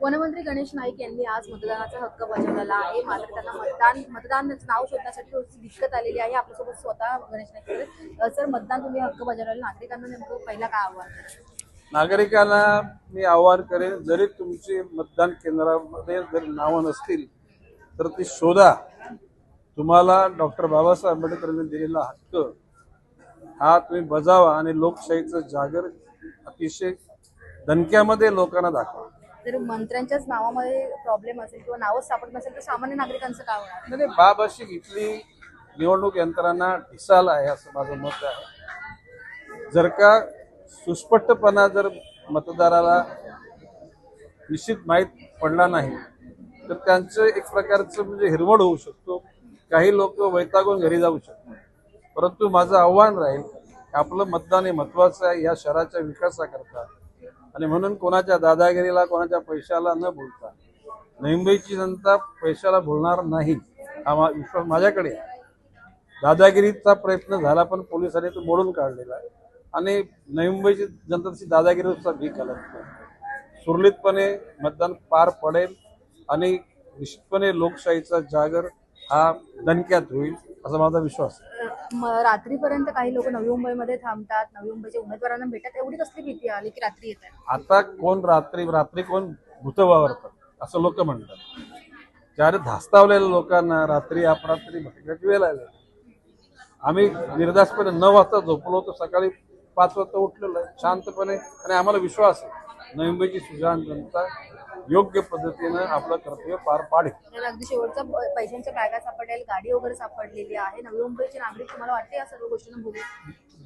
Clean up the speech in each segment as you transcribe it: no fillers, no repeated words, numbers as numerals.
वनमंत्री गणेश नाईक यांनी आज मतदानाचा हक्क बजावलेला आहे. मात्र त्यांना मतदान नाव शोधण्यासाठी थोडीशी दिक्कत आलेली आहे. आपल्यासोबत स्वतः गणेश नाईक आहेत. सर, मतदान तुम्ही हक्क बजावलेला, नागरिकांना नेमकं पहिला काय आव्हान कराल? नागरिकांना मी आवाहन करेन, जरी तुमची मतदान केंद्रामध्ये जरी नावं नसतील तर ती शोधा. तुम्हाला डॉक्टर बाबासाहेब आंबेडकरांनी दिलेला हक्क हा तुम्ही बजावा आणि लोकशाहीचं जागर अतिशय दणक्यामध्ये लोकांना दाखवा. जर मंत्र्यांच्याच नावामध्ये प्रॉब्लेम असेल किंवा नावच सापडत नसेल तर सामान्य नागरिकांचं काय होणार? नाही, बाब अशी इथली निवडणूक यंत्रणा ढिसाळ आहे असं माझं मत आहे. जर का सुस्पष्टपणा जर मतदाराला निश्चित माहीत पडला नाही तर त्यांचं एक प्रकारचं म्हणजे हिरवड होऊ शकतो. काही लोक वैतागून घरी जाऊ शकतात. परंतु माझं आव्हान राहील की आपलं मतदान हे महत्वाचं आहे या शहराच्या विकासाकरता, आणि म्हणून कोणाच्या दादागिरीला कोणाच्या पैशाला न बोलता नवी मुंबईची जनता पैशाला बोलणार नाही हा विश्वास माझ्याकडे आहे. दादागिरीचा प्रयत्न झाला पण पोलिसांनी तो मोडून काढलेला आहे आणि नवी मुंबईची जनता तशी दादागिरीचा भीक घालत नाही. सुरळीतपणे मतदान पार पडेल आणि निश्चितपणे लोकशाहीचा जागर हा दणक्यात होईल असा माझा विश्वास आहे. रात्रीपर्यंत काही लोक नवी मुंबईमध्ये थांबतात, नवी मुंबईच्या उमेदवारांना भेटतात, एवढी कसली भीती आली की रात्री येत आहे? आता कोण रात्री कोण भूत वावरतात असं लोक म्हणतात. ज्याने धास्तावलेल्या लोकांना रात्री अपरात्री भटकण्याची वेळ आली. आम्ही निर्धास्तपणे 9 वाजता झोपलो होतो, सकाळी 5 वाजता उठलेलो आहे शांतपणे, आणि आम्हाला विश्वास आहे नवी मुंबईची सुजाण जनता योग्य पद्धतीनं आपलं कर्तव्य पार पाडेल. अगदी शेवटचा, पैशांच्या बॅगा सापडलेल्या, गाडी वगैरे सापडलेली आहे. नवी मुंबईचे नागरिक तुम्हाला वाटते या सर्व गोष्टींना भोगू?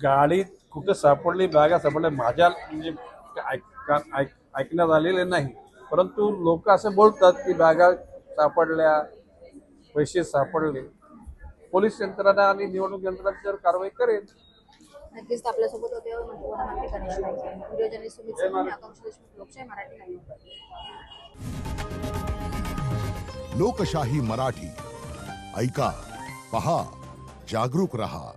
गाडी कुठं सापडली, बॅगा सापडल्या, माझ्या म्हणजे ऐकण्यात आलेले नाही. परंतु लोक असं बोलतात की बॅगा सापडल्या, पैसे सापडले. पोलीस यंत्रणा आणि निवडणूक यंत्रणा त्यावर कारवाई करेल. नक्कीच आपल्यासोबत होते वनमंत्री गणेश नाईक. व्हिडिओ जर्नलिस्ट सुमित सिंह, आकांक्षा देशमुख, लोकशाही मराठी, नवी मुंबई. लोकशाही मराठी ऐका, पहा, जागरूक रहा.